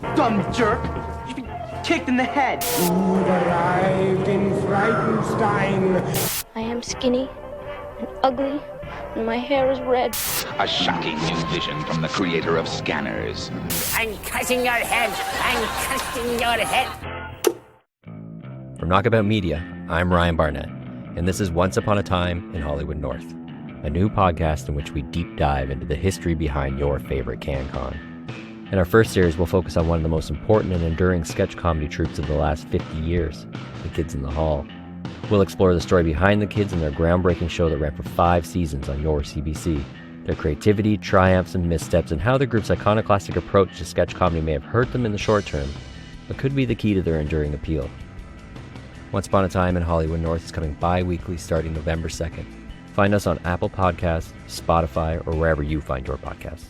dumb jerk. You've been kicked in the head. You've arrived in Frightenstein. I am skinny and ugly, and my hair is red. A shocking new vision from the creator of Scanners. I'm cutting your head. I'm cutting your head. From Knockabout Media, I'm Ryan Barnett, and this is Once Upon a Time in Hollywood North, a new podcast in which we deep dive into the history behind your favorite CanCon. In our first series, we'll focus on one of the most important and enduring sketch comedy troupes of the last 50 years, the Kids in the Hall. We'll explore the story behind the kids and their groundbreaking show that ran for 5 seasons on your CBC, their creativity, triumphs, and missteps, and how the group's iconoclastic approach to sketch comedy may have hurt them in the short term, but could be the key to their enduring appeal. Once Upon a Time in Hollywood North is coming bi-weekly starting November 2nd. Find us on Apple Podcasts, Spotify, or wherever you find your podcasts.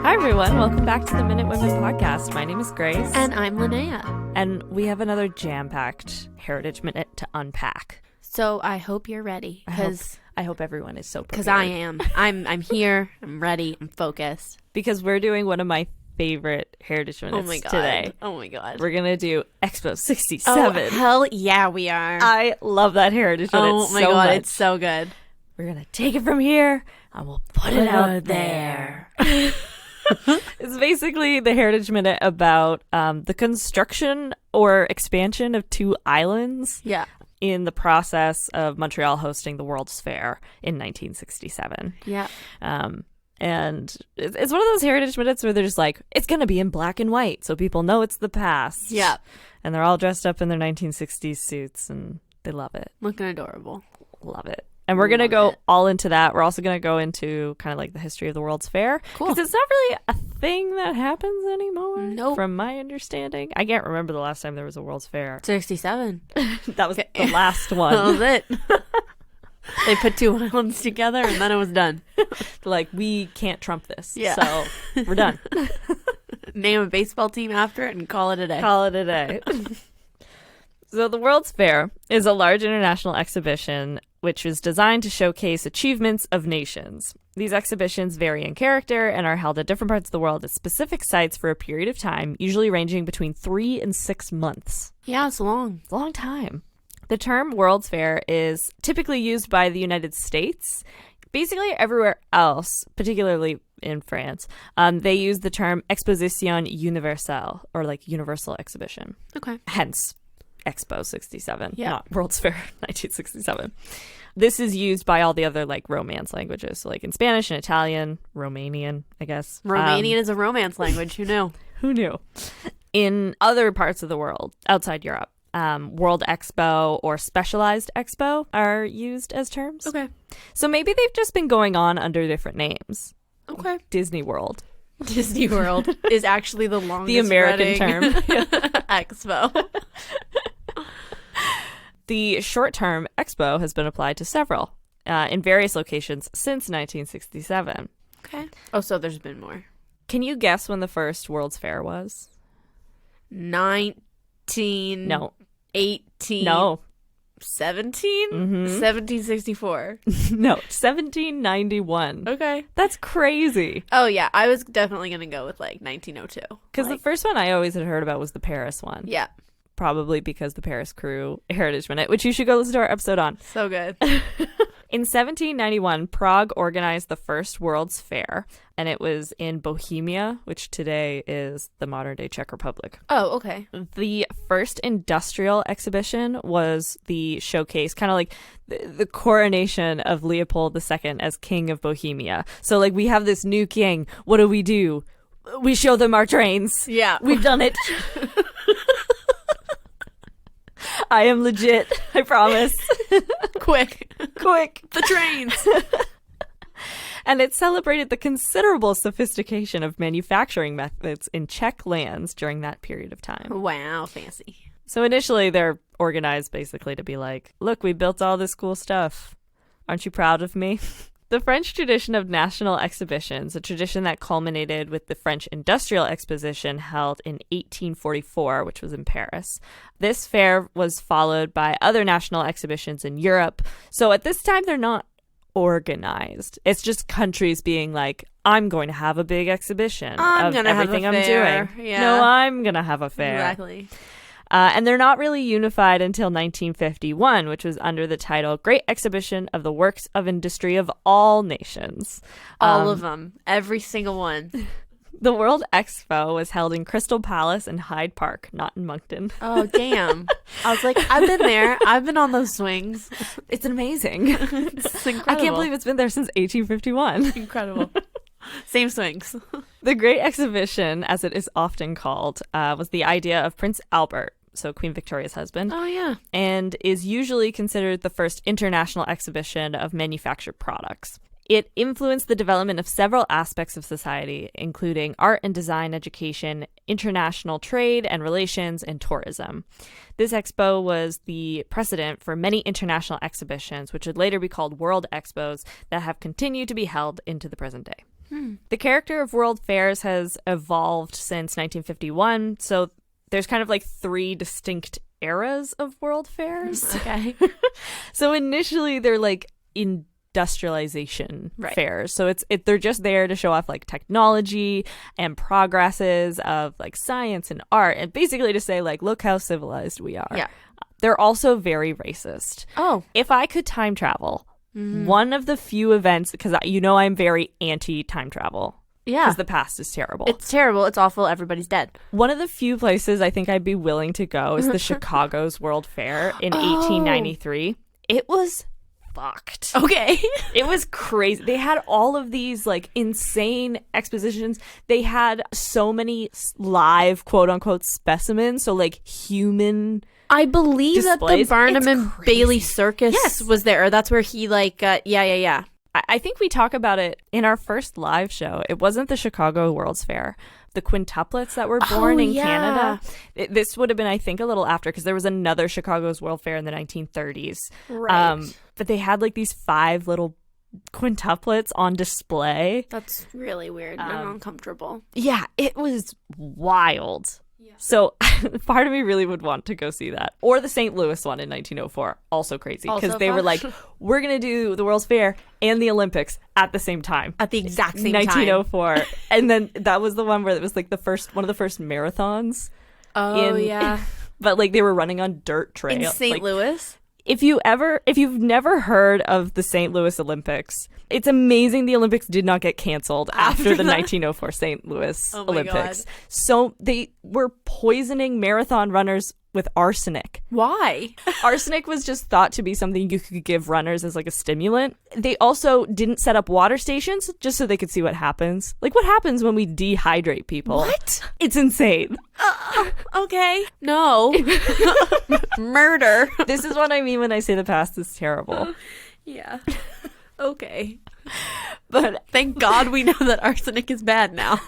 Hi everyone, welcome back to the Minute Women podcast. My name is Grace. And I'm Linnea. And we have another jam-packed Heritage Minute to unpack. So I hope you're ready. I hope everyone is so prepared. Because I am. I'm here. I'm ready. I'm focused. Because we're doing one of my favorite Heritage Minutes today. Oh my god. We're going to do Expo 67. Oh, hell yeah, we are. I love that Heritage Minute oh my so god, much. it's so good. We're going to take it from here and we'll put it out there. It's basically the Heritage Minute about the construction or expansion of 2 islands. Yeah. In the process of Montreal hosting the World's Fair in 1967. Yeah. And it's one of those Heritage Minutes where they're just like, it's going to be in black and white so people know it's the past. Yeah. And they're all dressed up in their 1960s suits and they love it. Looking adorable. Love it. And we're going to go all into that. We're also going to go into kind of like the history of the World's Fair. Cool. Because it's not really a thing that happens anymore. Nope. From my understanding. I can't remember the last time there was a World's Fair. 67. That was the last one. That was it. They put 2 islands together and then it was done. Like, we can't trump this. Yeah. So we're done. Name a baseball team after it and call it a day. Call it a day. So the World's Fair is a large international exhibition which is designed to showcase achievements of nations. These exhibitions vary in character and are held at different parts of the world at specific sites for a period of time, usually ranging between 3 and 6 months. Yeah, it's long. It's a long time. The term World's Fair is typically used by the United States. Basically everywhere else, particularly in France, they use the term Exposition Universelle, or like Universal Exhibition. Okay. Hence, Expo 67, yeah. Not World's Fair 1967. This is used by all the other like Romance languages, so like in Spanish and Italian, Romanian, I guess. Romanian is a Romance language. Who knew? Who knew? In other parts of the world, outside Europe, World Expo or Specialized Expo are used as terms. Okay. So maybe they've just been going on under different names. Okay. Disney World. Disney World is actually the longest The American term. Expo. The short term Expo has been applied to several in various locations since 1967. Okay. Oh, so there's been more. Can you guess when the first World's Fair was? 19. No. 18. No. 17? Mm-hmm. 1764. No, 1791. Okay. That's crazy. Oh, yeah. I was definitely going to go with like 1902. Because the first one I always had heard about was the Paris one. Yeah. Probably because the Paris Crew Heritage Minute, which you should go listen to our episode on. So good. In 1791, Prague organized the first World's Fair, and it was in Bohemia, which today is the modern-day Czech Republic. Oh, okay. The first industrial exhibition was the showcase, kind of like the coronation of Leopold II as King of Bohemia. So, like, we have this new king. What do? We show them our trains. Yeah. We've done it. I am legit. I promise. Quick. The trains. And it celebrated the considerable sophistication of manufacturing methods in Czech lands during that period of time. Wow, fancy. So initially they're organized basically to be like, look, we built all this cool stuff. Aren't you proud of me? The French tradition of national exhibitions, a tradition that culminated with the French Industrial Exposition held in 1844, which was in Paris. This fair was followed by other national exhibitions in Europe. So at this time, they're not organized. It's just countries being like, I'm going to have a big exhibition of everything I'm doing. Yeah. No, I'm going to have a fair. Exactly. And they're not really unified until 1951, which was under the title Great Exhibition of the Works of Industry of All Nations. All of them. Every single one. The World Expo was held in Crystal Palace in Hyde Park, not in Moncton. Oh, damn. I was like, I've been there. I've been on those swings. It's amazing. It's incredible. I can't believe it's been there since 1851. Incredible. Same swings. The Great Exhibition, as it is often called, was the idea of Prince Albert, so Queen Victoria's husband. Oh, yeah. And is usually considered the first international exhibition of manufactured products. It influenced the development of several aspects of society, including art and design, education, international trade and relations, and tourism. This expo was the precedent for many international exhibitions, which would later be called World Expos, that have continued to be held into the present day. The character of world fairs has evolved since 1951, so there's kind of like 3 distinct eras of world fairs. Okay. So initially they're like industrialization fairs. So they're just there to show off like technology and progresses of like science and art, and basically to say like, look how civilized we are. Yeah. They're also very racist. Oh. If I could time travel, one of the few events, because I'm very anti time travel. Yeah. Because the past is terrible. It's terrible. It's awful. Everybody's dead. One of the few places I think I'd be willing to go is the Chicago's World Fair in 1893. It was fucked. Okay. It was crazy. They had all of these like insane expositions. They had so many live quote unquote specimens. So like human. I believe displays. That the Barnum It's and crazy. Bailey Circus was there. That's where he yeah. I think we talk about it in our first live show. It wasn't the Chicago World's Fair. The quintuplets that were born in Canada. This would have been, I think, a little after, because there was another Chicago's World Fair in the 1930s. Right. But they had like these 5 little quintuplets on display. That's really weird and uncomfortable. Yeah, it was wild. So part of me really would want to go see that. Or the St. Louis one in 1904. Also crazy. Because they were like, we're going to do the World's Fair and the Olympics at the same time. At the exact same 1904. And then that was the one where it was like one of the first marathons. Oh, yeah. But like they were running on dirt trails. In St. Louis? If you've never heard of the St. Louis Olympics, it's amazing the Olympics did not get canceled after the 1904 St. Louis Olympics. God. So they were poisoning marathon runners with arsenic. Why? Arsenic was just thought to be something you could give runners as like a stimulant. They also didn't set up water stations just so they could see what happens. Like what happens when we dehydrate people? What? It's insane. Okay. No. Murder. This is what I mean when I say the past is terrible. Yeah. Okay. But thank God we know that arsenic is bad now.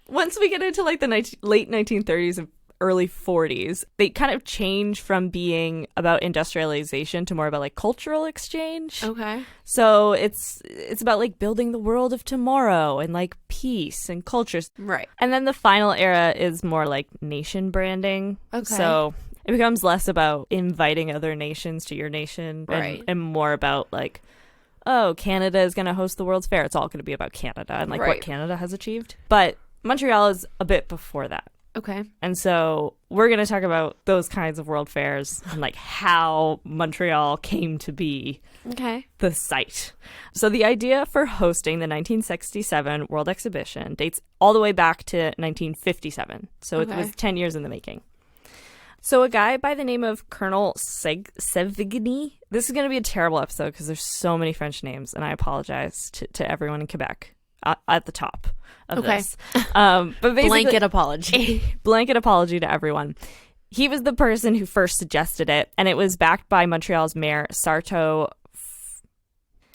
Once we get into like the late 1930s and early 40s, they kind of change from being about industrialization to more about like cultural exchange. Okay. So it's about like building the world of tomorrow and like peace and cultures. Right. And then the final era is more like nation branding. Okay. So it becomes less about inviting other nations to your nation and more about like, oh, Canada is going to host the World's Fair. It's all going to be about Canada and like what Canada has achieved. But Montreal is a bit before that. Okay. And so we're going to talk about those kinds of world fairs and like how Montreal came to be the site. So the idea for hosting the 1967 World Exhibition dates all the way back to 1957. So it was 10 years in the making. So a guy by the name of Colonel Sévigny, this is going to be a terrible episode because there's so many French names, and I apologize to everyone in Quebec at the top of this. But basically, blanket apology to everyone. He was the person who first suggested it, and it was backed by Montreal's mayor, Sarto.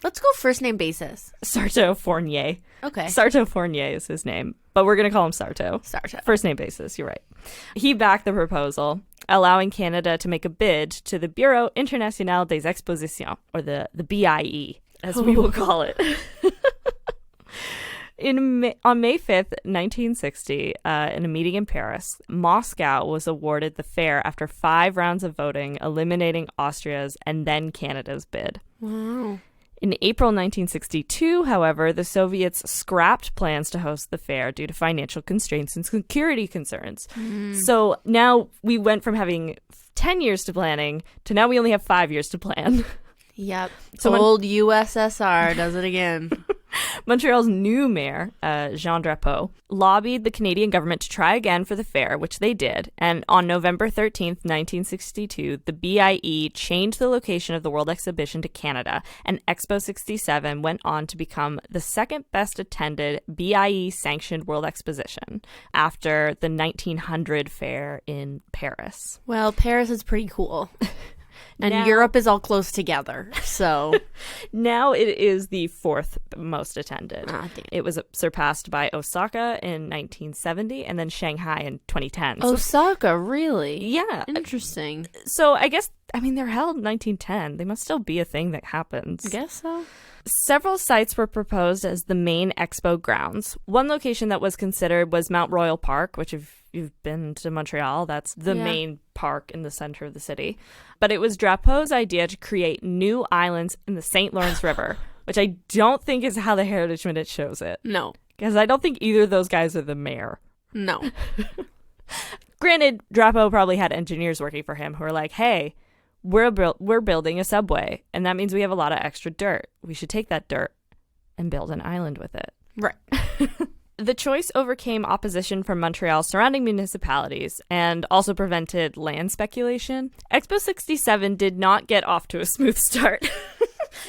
Let's go first name basis. Sarto Fournier. Okay. Sarto Fournier is his name, but we're going to call him Sarto. Sarto. First name basis, you're right. He backed the proposal, allowing Canada to make a bid to the Bureau International des Expositions, or the BIE, as we will call it. On May 5th, 1960, in a meeting in Paris, Moscow was awarded the fair after 5 rounds of voting, eliminating Austria's and then Canada's bid. Wow. In April 1962, however, the Soviets scrapped plans to host the fair due to financial constraints and security concerns. So now we went from having 10 years to planning to now we only have 5 years to plan. Yep. So Old USSR does it again. Montreal's new mayor, Jean Drapeau, lobbied the Canadian government to try again for the fair, which they did. And on November 13th, 1962, the BIE changed the location of the World Exhibition to Canada, and Expo 67 went on to become the second best attended BIE-sanctioned World Exposition after the 1900 fair in Paris. Well, Paris is pretty cool. And Now- Europe is all close together, so... Now it is the 4th most attended. Ah, damn. It was surpassed by Osaka in 1970 and then Shanghai in 2010. So, Osaka, really? yeah. Interesting. So I guess, they're held in 1910. They must still be a thing that happens. I guess so. Several sites were proposed as the main expo grounds. One location that was considered was Mount Royal Park, which if you've been to Montreal, that's the main park in the center of the city. But it was Drapeau's idea to create new islands in the St. Lawrence River, which I don't think is how the Heritage Minute shows it. No. Because I don't think either of those guys are the mayor. No. Granted, Drapeau probably had engineers working for him who were like, hey, we're building a subway, and that means we have a lot of extra dirt. We should take that dirt and build an island with it. Right. The choice overcame opposition from Montreal's surrounding municipalities and also prevented land speculation. Expo 67 did not get off to a smooth start,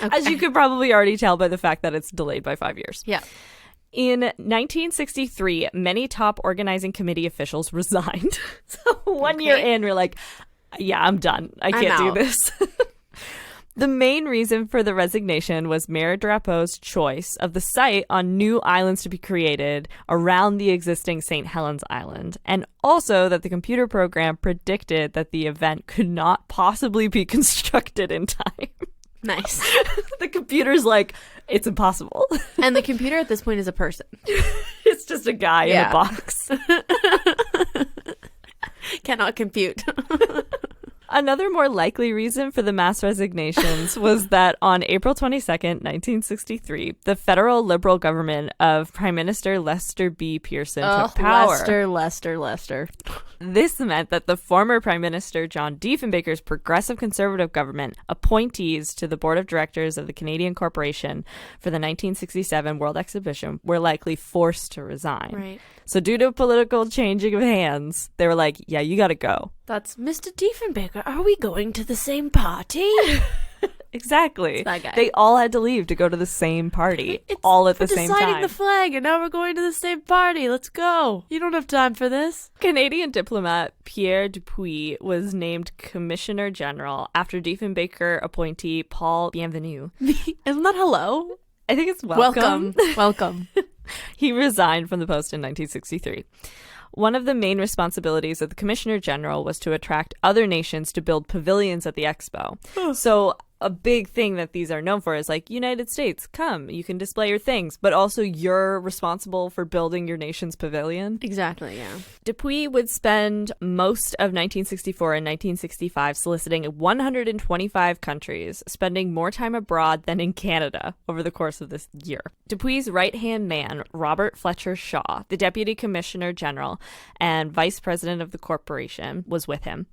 as you could probably already tell by the fact that it's delayed by 5 years. Yeah. In 1963, many top organizing committee officials resigned. So 1 year in, we're like, yeah, I'm done. I can't do this. The main reason for the resignation was Mayor Drapeau's choice of the site on new islands to be created around the existing St. Helens Island, and also that the computer program predicted that the event could not possibly be constructed in time. Nice. The computer's like, it's impossible. And the computer at this point is a person. It's just a guy in a box. Cannot compute. Another more likely reason for the mass resignations was that on April 22nd, 1963, the federal Liberal government of Prime Minister Lester B. Pearson took power. Lester. This meant that the former Prime Minister John Diefenbaker's progressive conservative government appointees to the board of directors of the Canadian Corporation for the 1967 World Exhibition were likely forced to resign. Right. So due to political changing of hands, they were like, yeah, you got to go. That's Mr. Diefenbaker. Are we going to the same party? Exactly. That guy. They all had to leave to go to the same party, all at the same time. Deciding the flag, and now we're going to the same party. Let's go. You don't have time for this. Canadian diplomat Pierre Dupuis was named Commissioner General after Diefenbaker appointee Paul Bienvenu. Isn't that hello? I think it's welcome. Welcome. He resigned from the post in 1963. One of the main responsibilities of the Commissioner General was to attract other nations to build pavilions at the expo. So a big thing that these are known for is like, United States, come, you can display your things, but also you're responsible for building your nation's pavilion. Exactly, yeah. Dupuis would spend most of 1964 and 1965 soliciting 125 countries, spending more time abroad than in Canada over the course of this year. Dupuis' right-hand man, Robert Fletcher Shaw, the Deputy Commissioner General and Vice President of the corporation, was with him.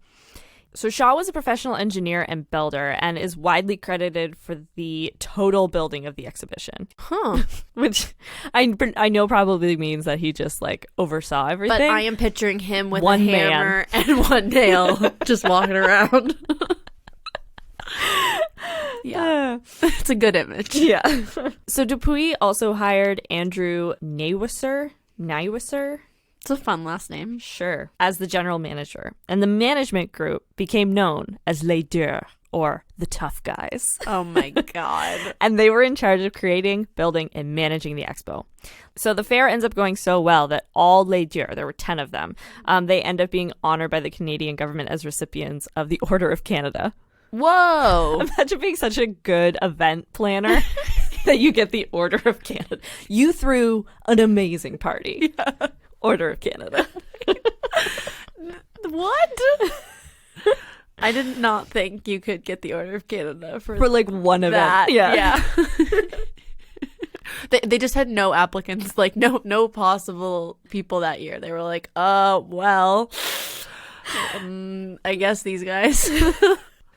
So Shaw was a professional engineer and builder and is widely credited for the total building of the exhibition. Huh. Which I know probably means that he just like oversaw everything. But I am picturing him with One a hammer and one nail just walking around. Yeah. It's a good image. Yeah. So Dupuis also hired Andrew Neiwisser. It's a fun last name. Sure. As the general manager. And the management group became known as Les Deux, or the tough guys. Oh my God. And they were in charge of creating, building, and managing the expo. So the fair ends up going so well that all les dieux, there were 10 of them, they end up being honored by the Canadian government as recipients of the Order of Canada. Whoa. Imagine being such a good event planner that you get the Order of Canada. You threw an amazing party. Yeah. Order of Canada. What? I did not think you could get the Order of Canada for like one event. That. Yeah. They just had no applicants, like no possible people that year. They were like, well, I guess these guys.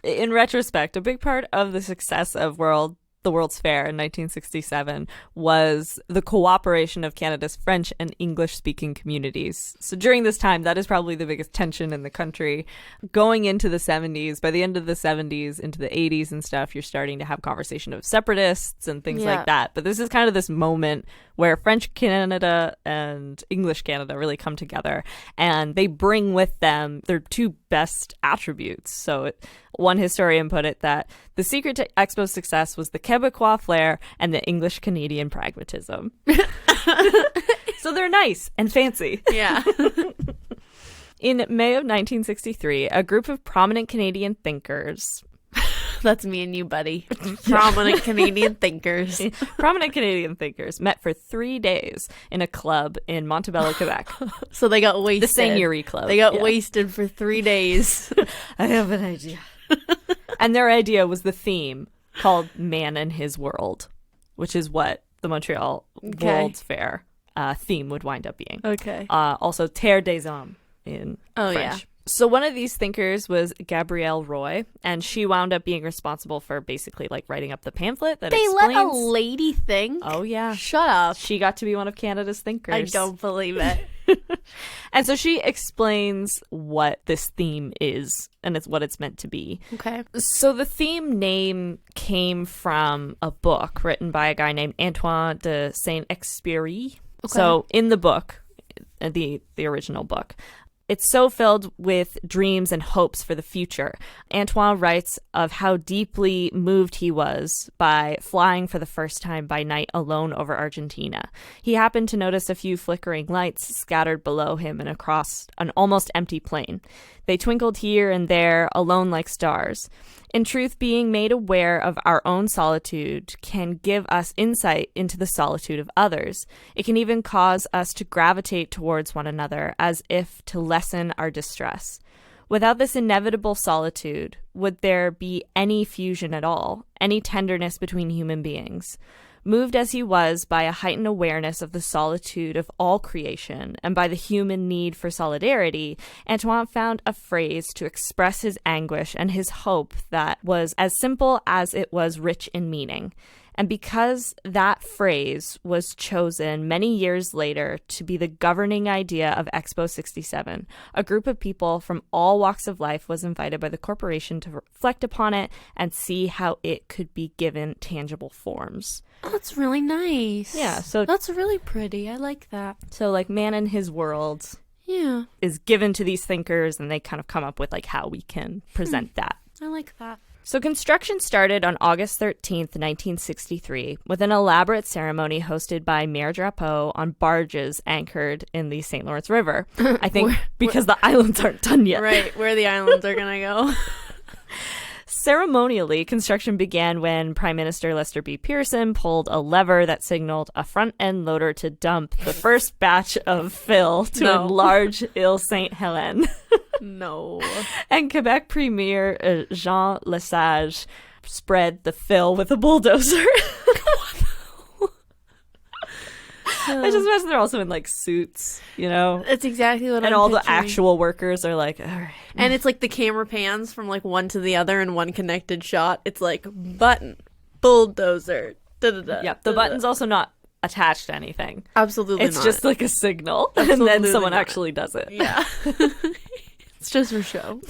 In retrospect, a big part of the success of the World's Fair in 1967 was the cooperation of Canada's French and English-speaking communities. So during this time, that is probably the biggest tension in the country. Going into the 70s, by the end of the 70s, into the 80s and stuff, you're starting to have conversation of separatists and things like that. But this is kind of this moment where French Canada and English Canada really come together, and they bring with them their two best attributes. So one historian put it that the secret to Expo's success was the Quebecois flair and the English-Canadian pragmatism. So they're nice and fancy. Yeah. In May of 1963, a group of prominent Canadian thinkers... That's me and you, buddy. Prominent Canadian thinkers. Prominent Canadian thinkers met for 3 days in a club in Montebello, Quebec. So they got wasted. The Seigneurie Club. They got wasted for 3 days. I have an idea. And their idea was the theme called Man and His World, which is what the Montreal World's Fair theme would wind up being. Okay. Also, Terre des Hommes in French. Yeah. So one of these thinkers was Gabrielle Roy, and she wound up being responsible for basically like writing up the pamphlet that explains... They let a lady think? Oh, yeah. Shut up. She got to be one of Canada's thinkers. I don't believe it. And so she explains what this theme is and it's what it's meant to be. Okay. So the theme name came from a book written by a guy named Antoine de Saint-Exupéry. Okay. So in the book, the original book, it's so filled with dreams and hopes for the future. Antoine writes of how deeply moved he was by flying for the first time by night alone over Argentina. He happened to notice a few flickering lights scattered below him and across an almost empty plain. They twinkled here and there, alone like stars. In truth, being made aware of our own solitude can give us insight into the solitude of others. It can even cause us to gravitate towards one another as if to lessen our distress. Without this inevitable solitude, would there be any fusion at all, any tenderness between human beings? Moved as he was by a heightened awareness of the solitude of all creation and by the human need for solidarity, Antoine found a phrase to express his anguish and his hope that was as simple as it was rich in meaning. And because that phrase was chosen many years later to be the governing idea of Expo 67, a group of people from all walks of life was invited by the corporation to reflect upon it and see how it could be given tangible forms. Oh, that's really nice. Yeah, so that's really pretty. I like that. So like Man in His World is given to these thinkers, and they kind of come up with like how we can present that. I like that. So construction started on August 13th, 1963, with an elaborate ceremony hosted by Mayor Drapeau on barges anchored in the St. Lawrence River. I think because the islands aren't done yet. Right, where the islands are going to go. Ceremonially, construction began when Prime Minister Lester B. Pearson pulled a lever that signaled a front-end loader to dump the first batch of fill to enlarge Ile Sainte-Hélène. No. And Quebec Premier Jean Lesage spread the fill with a bulldozer. I just imagine they're also in like suits, you know? That's exactly what I'm all picturing. The actual workers are like, all right. And it's like the camera pans from like one to the other in one connected shot. It's like button, bulldozer, da-da-da. Yeah, the button's also not attached to anything. Absolutely it's not. It's just like a signal, Absolutely and then someone not. actually does it. Yeah. It's just for show.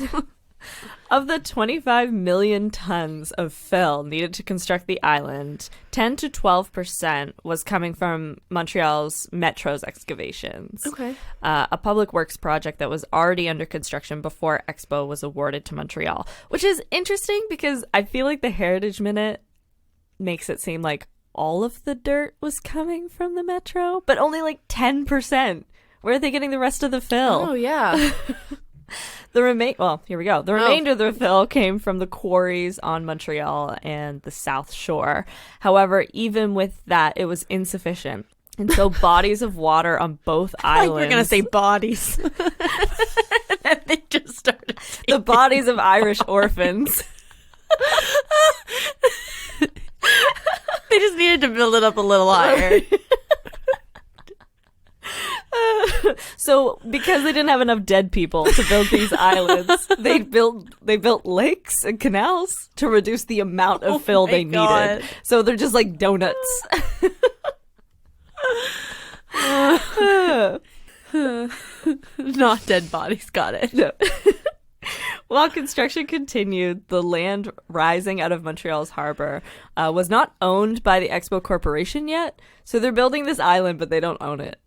Of the 25 million tons of fill needed to construct the island, 10 to 12% was coming from Montreal's Metro's excavations. Okay. A public works project that was already under construction before Expo was awarded to Montreal, which is interesting because I feel like the Heritage Minute makes it seem like all of the dirt was coming from the Metro, but only like 10%. Where are they getting the rest of the fill? Oh, yeah. Here we go. The remainder of the fill came from the quarries on Montreal and the South Shore. However, even with that, it was insufficient. And so bodies of water on both islands. Like we're going to say bodies. And they just started. The bodies of Irish orphans. They just needed to build it up a little higher. So because they didn't have enough dead people to build these islands, they built lakes and canals to reduce the amount of fill they needed. So they're just like donuts. Not dead bodies, got it. No. While construction continued, the land rising out of Montreal's harbor was not owned by the Expo Corporation yet. So they're building this island, but they don't own it.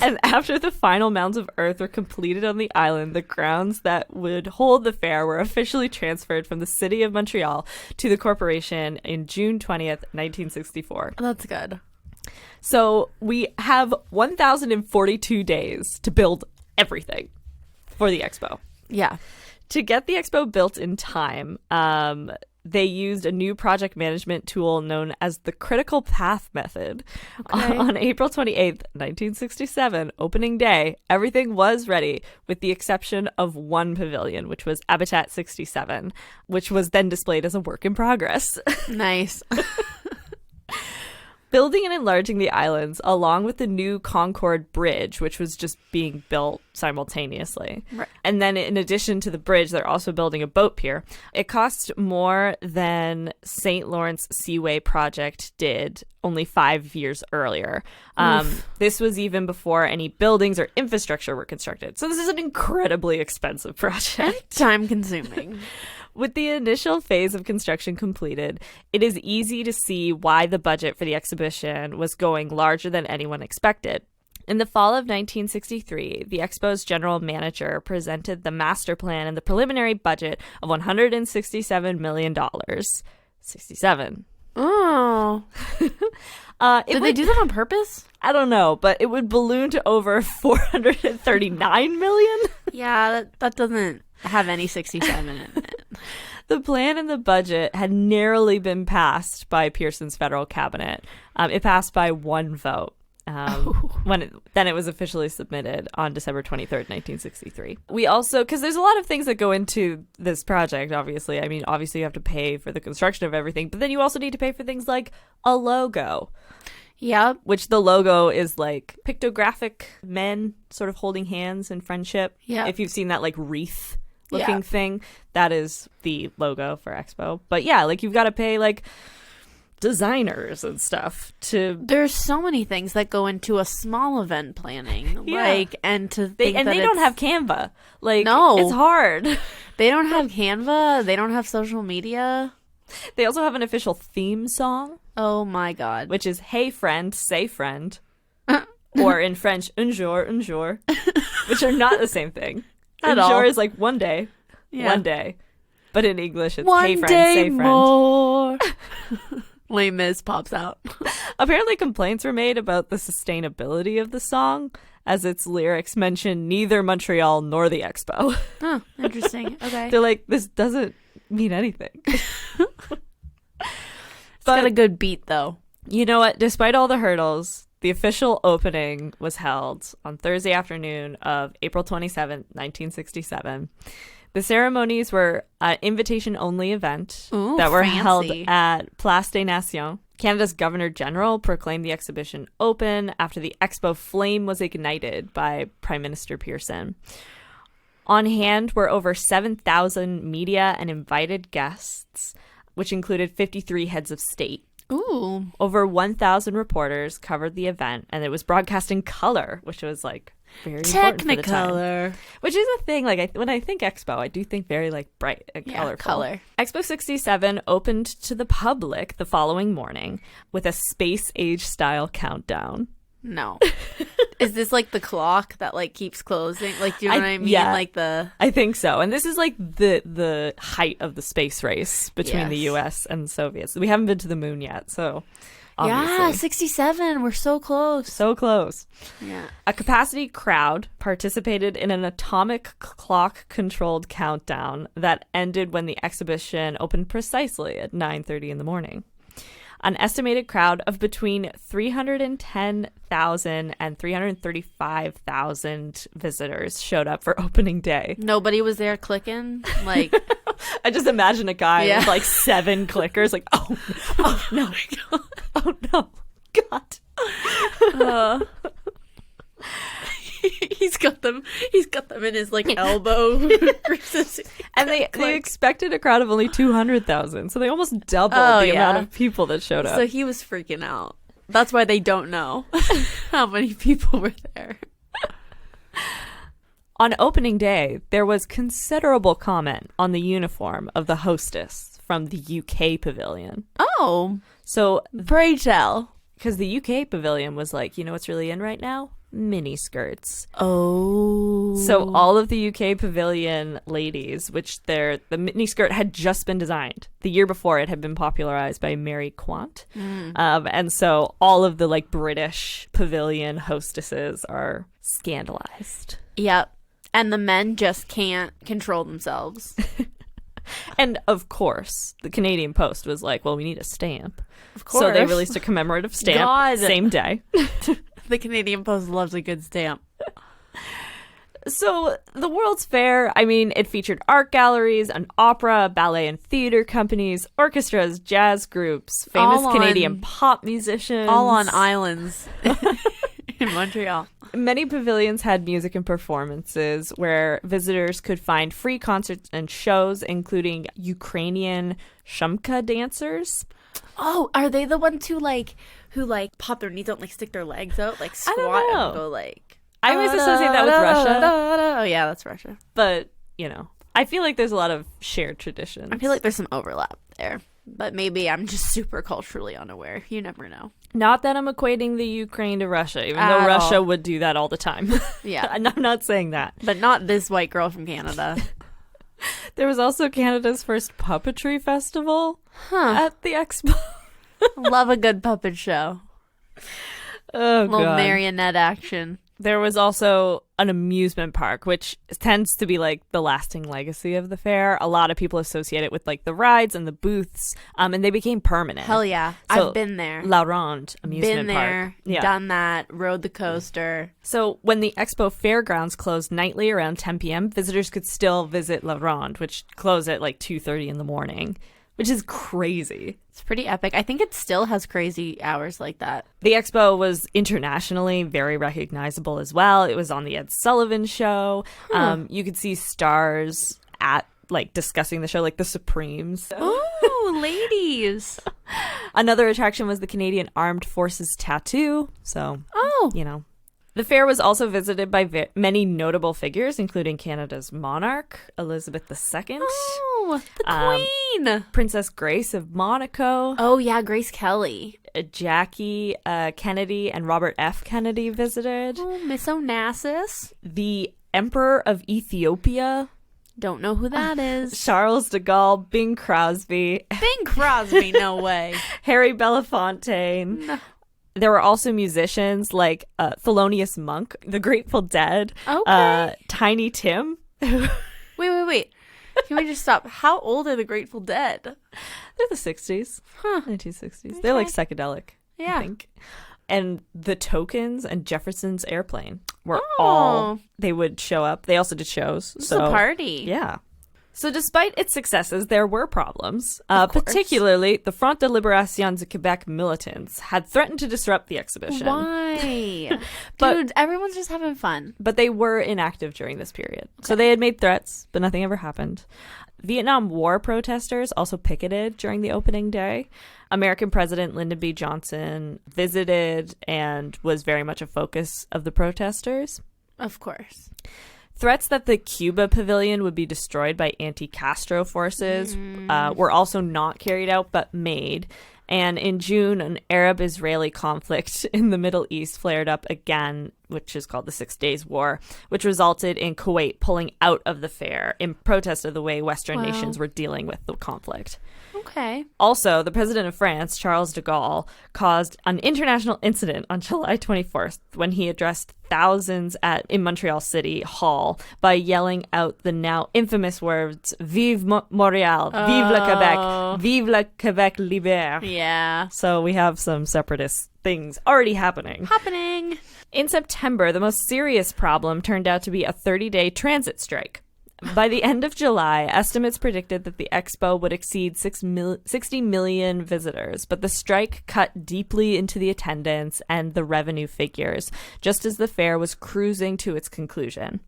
And after the final mounds of earth were completed on the island, the grounds that would hold the fair were officially transferred from the city of Montreal to the corporation in June 20th, 1964. That's good. So we have 1,042 days to build everything for the Expo. Yeah. To get the Expo built in time, they used a new project management tool known as the critical path method. Okay. On April 28th, 1967, opening day, everything was ready with the exception of one pavilion, which was Habitat 67, which was then displayed as a work in progress. Nice. Building and enlarging the islands, along with the new Concord Bridge, which was just being built simultaneously. Right. And then in addition to the bridge, they're also building a boat pier. It cost more than St. Lawrence Seaway project did only 5 years earlier. This was even before any buildings or infrastructure were constructed. So this is an incredibly expensive project. And time-consuming. With the initial phase of construction completed, it is easy to see why the budget for the exhibition was going larger than anyone expected. In the fall of 1963, the Expo's general manager presented the master plan and the preliminary budget of $167 million. 67. Oh. Did they do that on purpose? I don't know, but it would balloon to over $439 million. Yeah, that doesn't have any 67 in it. The plan and the budget had narrowly been passed by Pearson's federal cabinet. It passed by one vote. Then it was officially submitted on December 23rd, 1963. We also, because there's a lot of things that go into this project, obviously. I mean, obviously you have to pay for the construction of everything, but then you also need to pay for things like a logo. Yep. Which the logo is like pictographic men sort of holding hands in friendship. Yeah. If you've seen that like wreath looking thing, that is the logo for Expo. But yeah, like you've got to pay like designers and stuff to. There's so many things that go into a small event planning. Like, and to think and that they don't have Canva. Like, no, it's hard. They don't have Canva. They don't have social media. They also have an official theme song. Oh my god. Which is "Hey friend, say friend," or in French "Un jour, un jour," which are not the same thing. Un jour is like one day, one day, but in English it's one "Hey friend, day say friend." More. Les Mis pops out. Apparently, complaints were made about the sustainability of the song, as its lyrics mention neither Montreal nor the Expo. Oh, interesting. Okay. They're like, this doesn't mean anything. It's got a good beat, though. You know what? Despite all the hurdles, the official opening was held on Thursday afternoon of April 27th, 1967. The ceremonies were an invitation-only event that were held at Place des Nations. Canada's Governor-General proclaimed the exhibition open after the Expo flame was ignited by Prime Minister Pearson. On hand were over 7,000 media and invited guests, which included 53 heads of state. Ooh. Over 1,000 reporters covered the event, and it was broadcast in color, which was like very important for the time. Technicolor. Which is a thing, like, when I think Expo, I do think very, like, bright and colorful. Color. Expo 67 opened to the public the following morning with a space age style countdown. No. Is this like the clock that like keeps closing? Like, do you know what I mean? Yeah. Like the... I think so. And this is like the height of the space race between the US and the Soviets. We haven't been to the moon yet, so obviously. Yeah, 67. We're so close. So close. Yeah. A capacity crowd participated in an atomic clock-controlled countdown that ended when the exhibition opened precisely at 9:30 in the morning. An estimated crowd of between 310,000 and 335,000 visitors showed up for opening day. Nobody was there clicking? Like... I just imagine a guy Yeah. with like 7 clickers, like, oh no, oh no, God. He's got them in his like elbow. And they expected a crowd of only 200,000, so they almost doubled the amount of people that showed up. So he was freaking out. That's why they don't know how many people were there. On opening day, there was considerable comment on the uniform of the hostess from the UK pavilion. Oh, So, pray tell. because the UK pavilion was like, you know what's really in right now? Mini skirts. Oh. So all of the UK pavilion ladies, which the mini skirt had just been designed. The year before, it had been popularized by Mary Quant. And so all of the like British pavilion hostesses are scandalized. Yep. And the men just can't control themselves. And of course, the Canadian Post was like, well, we need a stamp. Of course. So they released a commemorative stamp God. same day. The Canadian Post loves a good stamp. So the World's Fair, I mean, it featured art galleries, an opera, ballet and theater companies, orchestras, jazz groups, famous All Canadian on- pop musicians. All on islands in Montreal. Many pavilions had music and performances where visitors could find free concerts and shows, including Ukrainian shumka dancers. Oh, are they the ones who pop their knees out and like stick their legs out, like I don't squat know. and go like... I always associate that with Russia, Oh yeah, that's Russia. but, you know, I feel like there's a lot of shared traditions. I feel like there's some overlap there, but maybe I'm just super culturally unaware. You never know. Not that I'm equating the Ukraine to Russia, even At though Russia all. would do that all the time. Yeah. I'm not saying that. But not this white girl from Canada. There was also Canada's first puppetry festival Huh. at the Expo. Love a good puppet show. Oh, Little God. marionette action. There was also an amusement park, which tends to be like the lasting legacy of the fair. A lot of people associate it with like the rides and the booths, and they became permanent. Hell yeah. So, I've been there. La Ronde Amusement Been there, Park. Yeah. done that, rode the coaster. So when the Expo fairgrounds closed nightly around 10 p.m., visitors could still visit La Ronde, which closed at like 2:30 in the morning, which is crazy. It's pretty epic. I think it still has crazy hours like that. The Expo was internationally very recognizable as well. It was on the Ed Sullivan Show. You could see stars at like discussing the show, like the Supremes. Oh, ladies. Another attraction was the Canadian Armed Forces tattoo. So, Oh. you know. The fair was also visited by many notable figures, including Canada's monarch, Elizabeth II, Oh, the queen. Princess Grace of Monaco, Oh, yeah, Grace Kelly. Jackie Kennedy and Robert F. Kennedy visited. Oh, Miss Onassis. The Emperor of Ethiopia, Don't know who that is. Charles de Gaulle, Bing Crosby, Bing Crosby, no way. Harry Belafonte. No. There were also musicians like Thelonious Monk, The Grateful Dead, Okay. Tiny Tim. Wait. Can we just stop? How old are the Grateful Dead? They're the 60s, 1960s. They're like psychedelic, Yeah. I think. And the Tokens and Jefferson's Airplane were Oh. all, they would show up. They also did shows. It's a party. Yeah. So despite its successes, there were problems. Of course. Particularly, the Front de Libération de Quebec militants had threatened to disrupt the exhibition. Why? But- Dude, everyone's just having fun. But they were inactive during this period. So they had made threats, but nothing ever happened. Vietnam War protesters also picketed during the opening day. American President Lyndon B. Johnson visited and was very much a focus of the protesters. Of course. Threats that the Cuba pavilion would be destroyed by anti-Castro forces were also not carried out, but made. And in June, an Arab-Israeli conflict in the Middle East flared up again, which is called the 6 Days War, which resulted in Kuwait pulling out of the fair in protest of the way Western nations were dealing with the conflict. Okay. Also, the president of France, Charles de Gaulle, caused an international incident on July 24th when he addressed thousands in Montreal City Hall by yelling out the now infamous words, Vive Montreal, Vive le Quebec, Vive le Quebec libre. Yeah. So we have some separatist things already happening. In September, the most serious problem turned out to be a 30-day transit strike. By the end of July, estimates predicted that the Expo would exceed 60 million visitors, but the strike cut deeply into the attendance and the revenue figures, just as the fair was cruising to its conclusion.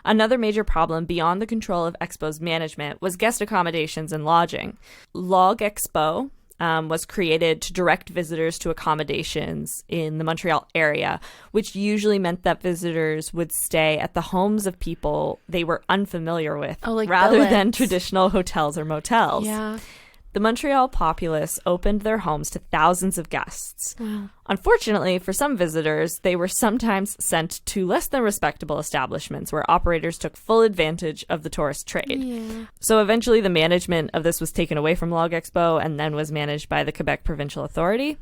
Another major problem beyond the control of Expo's management was guest accommodations and lodging. Log Expo was created to direct visitors to accommodations in the Montreal area, which usually meant that visitors would stay at the homes of people they were unfamiliar with, rather than traditional hotels or motels. Yeah. The Montreal populace opened their homes to thousands of guests. Wow. Unfortunately, for some visitors, they were sometimes sent to less than respectable establishments where operators took full advantage of the tourist trade. Yeah. So eventually the management of this was taken away from Log Expo and then was managed by the Quebec Provincial Authority.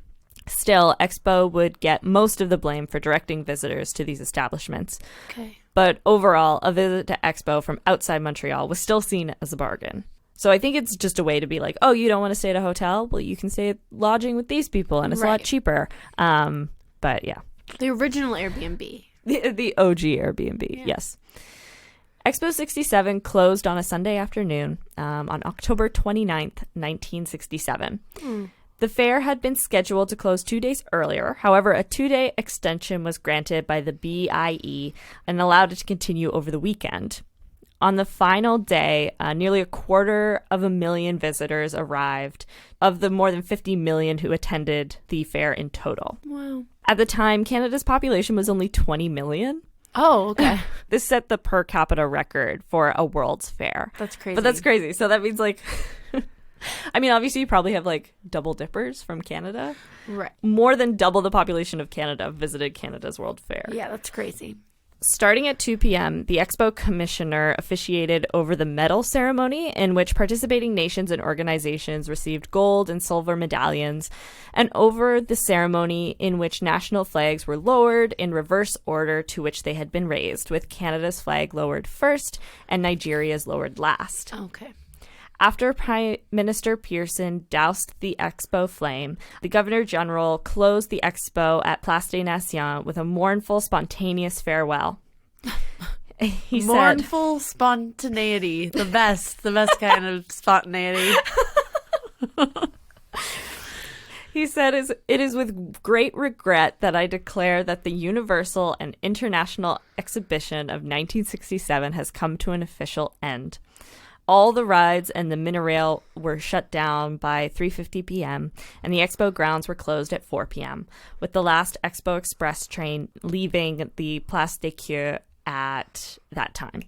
Still, Expo would get most of the blame for directing visitors to these establishments. Okay. But overall, a visit to Expo from outside Montreal was still seen as a bargain. So I think it's just a way to be like, oh, you don't want to stay at a hotel? Well, you can stay at lodging with these people, and it's a lot cheaper. But yeah. The original Airbnb. The OG Airbnb, yes. Expo 67 closed on a Sunday afternoon on October 29th, 1967. The fair had been scheduled to close 2 days earlier. However, a 2-day extension was granted by the BIE and allowed it to continue over the weekend. On the final day, nearly 250,000 visitors arrived of the more than 50 million who attended the fair in total. Wow. At the time, Canada's population was only 20 million. Oh, okay. This set the per capita record for a World's Fair. That's crazy. But that's crazy. So that means like, I mean, obviously you probably have like double dippers from Canada. Right. More than double the population of Canada visited Canada's World Fair. Yeah, that's crazy. Starting at 2 p.m., the Expo commissioner officiated over the medal ceremony, in which participating nations and organizations received gold and silver medallions, and over the ceremony in which national flags were lowered in reverse order to which they had been raised, with Canada's flag lowered first and Nigeria's lowered last. Okay. After Prime Minister Pearson doused the Expo flame, the Governor-General closed the Expo at Place des Nations with a mournful, spontaneous farewell. He mournful spontaneity. The best kind of spontaneity. He said, "It is with great regret that I declare that the Universal and International Exhibition of 1967 has come to an official end. All the rides and the monorail were shut down by 3:50 p.m., and the Expo grounds were closed at 4 p.m., with the last Expo Express train leaving the Place des Queues at that time.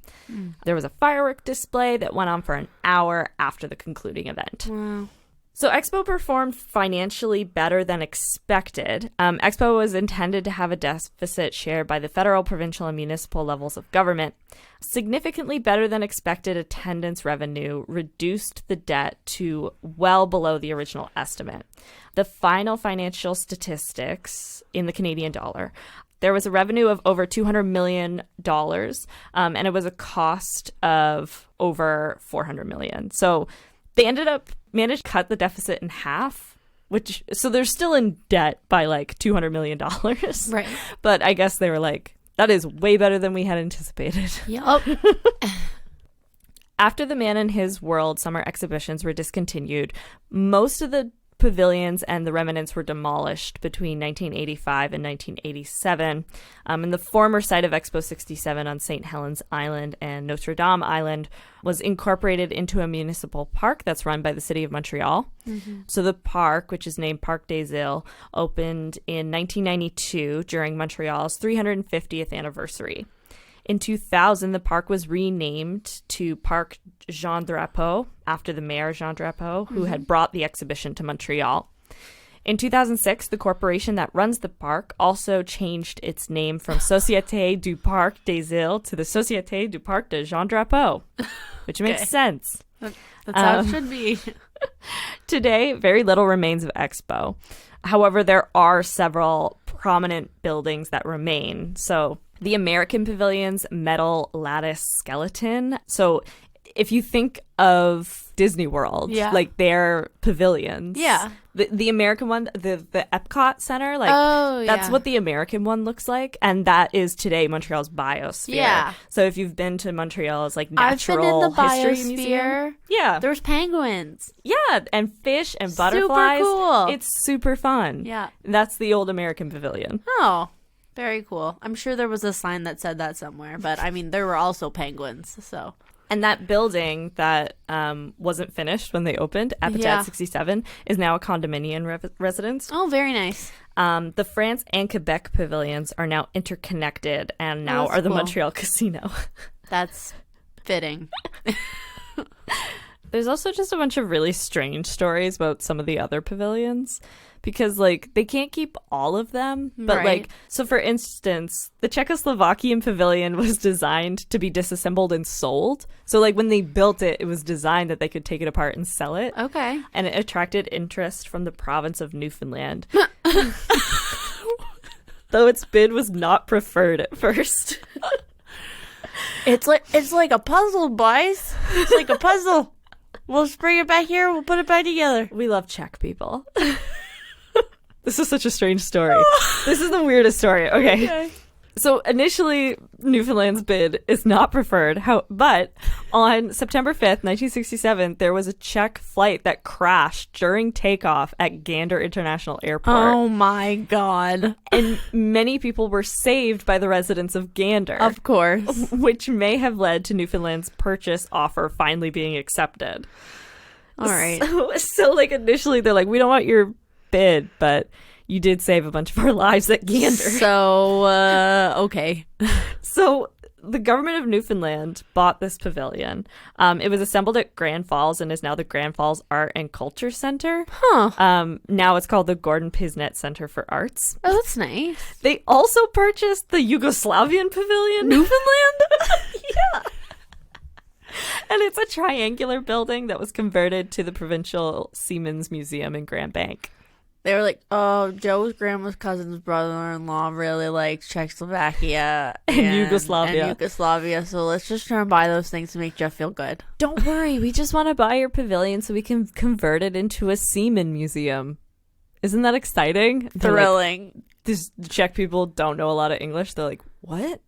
There was a firework display that went on for an hour after the concluding event." Wow. So Expo performed financially better than expected. Expo was intended to have a deficit shared by the federal, provincial, and municipal levels of government. Significantly better than expected attendance revenue reduced the debt to well below the original estimate. The final financial statistics in the Canadian dollar: there was a revenue of over $200 million, and it was a cost of over $400 million. So they managed to cut the deficit in half, so they're still in debt by like $200 million. Right. But I guess they were like, that is way better than we had anticipated. Yep. After the Man and His World summer exhibitions were discontinued, most of the pavilions and the remnants were demolished between 1985 and 1987. And the former site of Expo 67 on St. Helens Island and Notre Dame Island was incorporated into a municipal park that's run by the city of Montreal. Mm-hmm. So the park, which is named Parc des Îles, opened in 1992 during Montreal's 350th anniversary. In 2000, the park was renamed to Parc Jean Drapeau after the mayor Jean Drapeau, who had brought the exhibition to Montreal. In 2006, the corporation that runs the park also changed its name from Société du Parc des Îles to the Société du Parc de Jean Drapeau, which makes sense. That's how it should be. Today, very little remains of Expo. However, there are several prominent buildings that remain. So the American Pavilion's metal lattice skeleton. So if you think of Disney World, like their pavilions, the American one, the Epcot Center, like that's what the American one looks like, and that is today Montreal's biosphere. Yeah. So if you've been to Montreal's like natural history museum, there's penguins, and fish and butterflies. Super cool. It's super fun. Yeah, that's the old American Pavilion. Oh. Very cool. I'm sure there was a sign that said that somewhere, but I mean, there were also penguins, so. And that building that wasn't finished when they opened, Habitat 67, is now a condominium residence. Oh, very nice. The France and Quebec pavilions are now interconnected and now are the Montreal Casino. That's fitting. There's also just a bunch of really strange stories about some of the other pavilions because, like, they can't keep all of them. But, like, so for instance, the Czechoslovakian pavilion was designed to be disassembled and sold. So, like, when they built it, it was designed that they could take it apart and sell it. Okay. And it attracted interest from the province of Newfoundland. Though its bid was not preferred at first. It's like a puzzle, boys. It's like a puzzle. We'll just bring it back here. We'll put it back together. We love Czech people. This is such a strange story. This is the weirdest story. Okay. So initially, Newfoundland's bid is not preferred. But on September 5th, 1967, there was a Czech flight that crashed during takeoff at Gander International Airport. Oh my God. And many people were saved by the residents of Gander. Of course. Which may have led to Newfoundland's purchase offer finally being accepted. All right. So like initially they're like, we don't want your bid, but you did save a bunch of our lives at Gander. So, okay. So the government of Newfoundland bought this pavilion. It was assembled at Grand Falls and is now the Grand Falls Art and Culture Center. Now it's called the Gordon Pisnet Center for Arts. Oh, that's nice. They also purchased the Yugoslavian pavilion. Newfoundland? Yeah. And it's a triangular building that was converted to the Provincial Seamen's Museum in Grand Bank. They were like, oh, Joe's grandma's cousin's brother-in-law really likes Czechoslovakia and Yugoslavia. So let's just try and buy those things to make Jeff feel good. Don't worry. We just want to buy your pavilion so we can convert it into a seaman museum. Isn't that exciting? Thrilling. Like, these Czech people don't know a lot of English. They're like, what?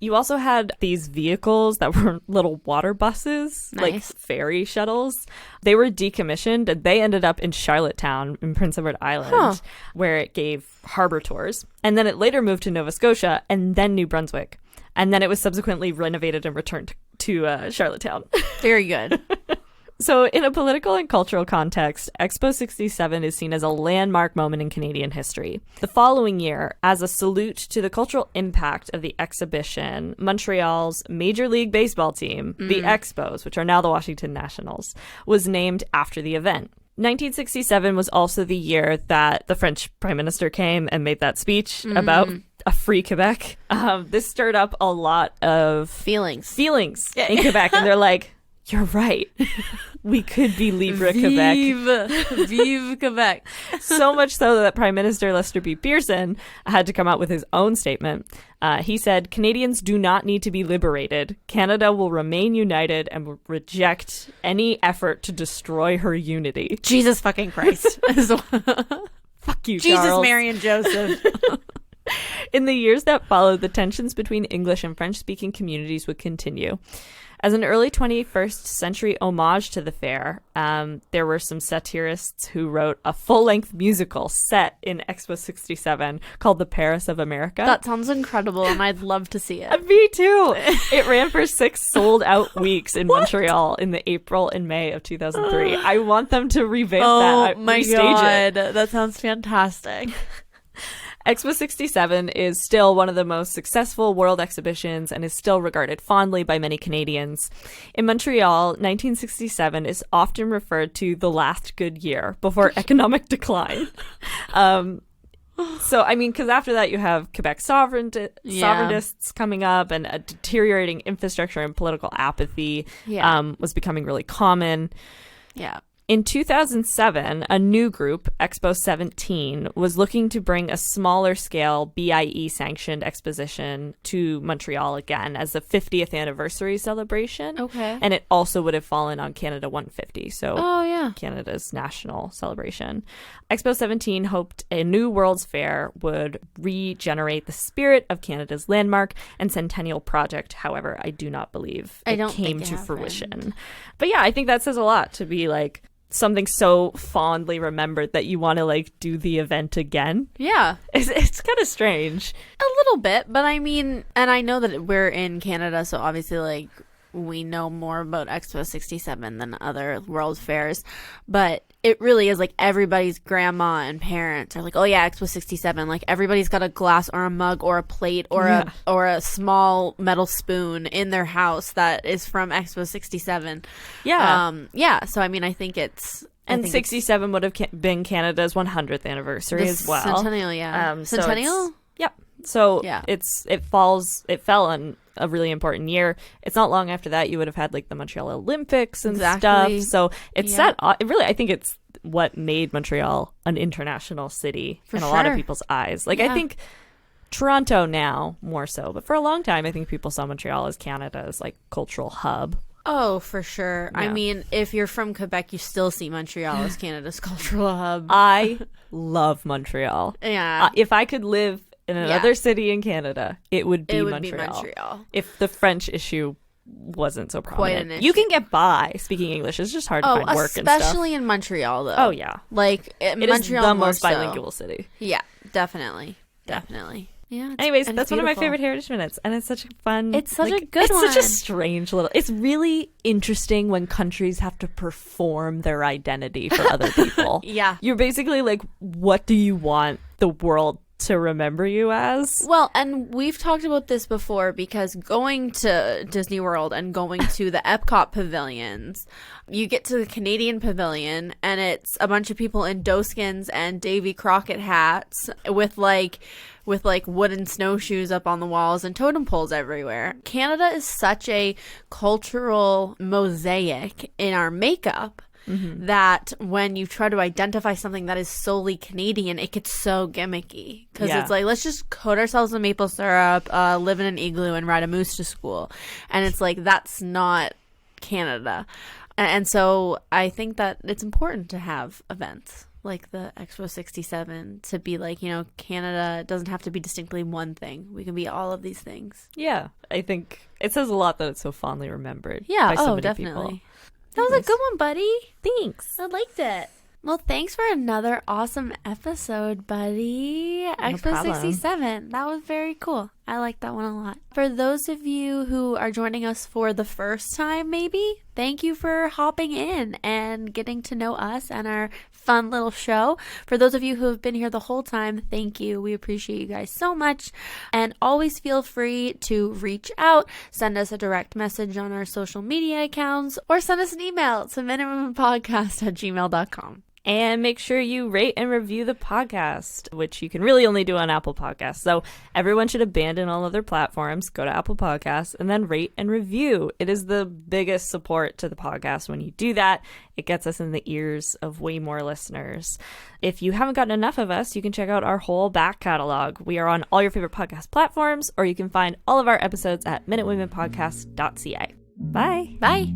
You also had these vehicles that were little water buses, like ferry shuttles. They were decommissioned and they ended up in Charlottetown in Prince Edward Island, where it gave harbor tours. And then it later moved to Nova Scotia and then New Brunswick. And then it was subsequently renovated and returned to Charlottetown. Very good. So in a political and cultural context, Expo 67 is seen as a landmark moment in Canadian history. The following year, as a salute to the cultural impact of the exhibition, Montreal's Major League Baseball team, the Expos, which are now the Washington Nationals, was named after the event. 1967 was also the year that the French Prime Minister came and made that speech about a free Quebec. This stirred up a lot of feelings in Quebec, and they're like, you're right. We could be Libre Quebec. Vive Quebec. So much so that Prime Minister Lester B. Pearson had to come out with his own statement. He said, Canadians do not need to be liberated. Canada will remain united and will reject any effort to destroy her unity. Jesus fucking Christ. Fuck you, Jesus, Charles. Mary, and Joseph. In the years that followed, the tensions between English and French-speaking communities would continue. As an early 21st century homage to the fair, there were some satirists who wrote a full-length musical set in Expo 67 called The Paris of America. That sounds incredible, and I'd love to see it. Me too. It ran for 6 sold-out weeks in Montreal in the April and May of 2003. I want them to revamp that. Oh my God. That sounds fantastic. Expo 67 is still one of the most successful world exhibitions and is still regarded fondly by many Canadians. In Montreal, 1967 is often referred to the last good year before economic decline. So, I mean, because after that you have Quebec sovereigntists coming up, and a deteriorating infrastructure and political apathy was becoming really common. Yeah. In 2007, a new group, Expo 17, was looking to bring a smaller scale BIE-sanctioned exposition to Montreal again as the 50th anniversary celebration. Okay. And it also would have fallen on Canada 150, so yeah. Canada's national celebration. Expo 17 hoped a new World's Fair would regenerate the spirit of Canada's landmark and centennial project. However, I do not believe it came to fruition. But yeah, I think that says a lot to be like, something so fondly remembered that you want to like do the event again. Yeah. It's kind of strange. A little bit, but I mean, and I know that we're in Canada, so obviously like we know more about Expo 67 than other World Fairs, but it really is like everybody's grandma and parents are like, oh yeah, Expo 67. Like everybody's got a glass or a mug or a plate or a small metal spoon in their house that is from Expo 67. Yeah. So I mean, I think it's. And 67 would have been Canada's 100th anniversary as well. Centennial, yeah. Centennial? Yep. So yeah. It fell on a really important year. It's not long after that you would have had like the Montreal Olympics and stuff. So it's I think it's what made Montreal an international city in a lot of people's eyes. Like I think Toronto now more so, but for a long time I think people saw Montreal as Canada's like cultural hub. Oh, for sure. Yeah. I mean, if you're from Quebec, you still see Montreal as Canada's cultural hub. I love Montreal. Yeah. If I could live in another city in Canada, it would be Montreal. If the French issue wasn't so prominent. Quite an issue. You can get by speaking English. It's just hard to find work and stuff. Especially in Montreal, though. Oh, yeah. Like, It Montreal is the most bilingual city. Yeah, definitely. Definitely. Yeah. Anyways, that's one of my favorite Heritage Minutes, and it's such a fun. It's such a good one. It's such a strange little. It's really interesting when countries have to perform their identity for other people. Yeah, you're basically like, what do you want the world to remember you as? Well, and we've talked about this before because going to Disney World and going to the Epcot pavilions, you get to the Canadian pavilion and it's a bunch of people in doeskins and Davy Crockett hats with like wooden snowshoes up on the walls and totem poles everywhere. Canada is such a cultural mosaic in our makeup. Mm-hmm. That when you try to identify something that is solely Canadian, it gets so gimmicky because it's like, let's just coat ourselves in maple syrup, live in an igloo, and ride a moose to school, and it's like that's not Canada. And so I think that it's important to have events like the Expo 67 to be like, you know, Canada doesn't have to be distinctly one thing. We can be all of these things. Yeah, I think it says a lot that it's so fondly remembered. Yeah, by so many definitely. People. That was a good one, buddy. Thanks. I liked it. Well, thanks for another awesome episode, buddy. Expo 67. That was very cool. I like that one a lot. For those of you who are joining us for the first time, maybe, thank you for hopping in and getting to know us and our fun little show. For those of you who have been here the whole time, thank you. We appreciate you guys so much. And always feel free to reach out, send us a direct message on our social media accounts, or send us an email to minutewomenpodcast@gmail.com. And make sure you rate and review the podcast, which you can really only do on Apple Podcasts. So everyone should abandon all other platforms, go to Apple Podcasts, and then rate and review. It is the biggest support to the podcast when you do that. It gets us in the ears of way more listeners. If you haven't gotten enough of us, you can check out our whole back catalog. We are on all your favorite podcast platforms, or you can find all of our episodes at minutewomenpodcast.ca. Bye. Bye.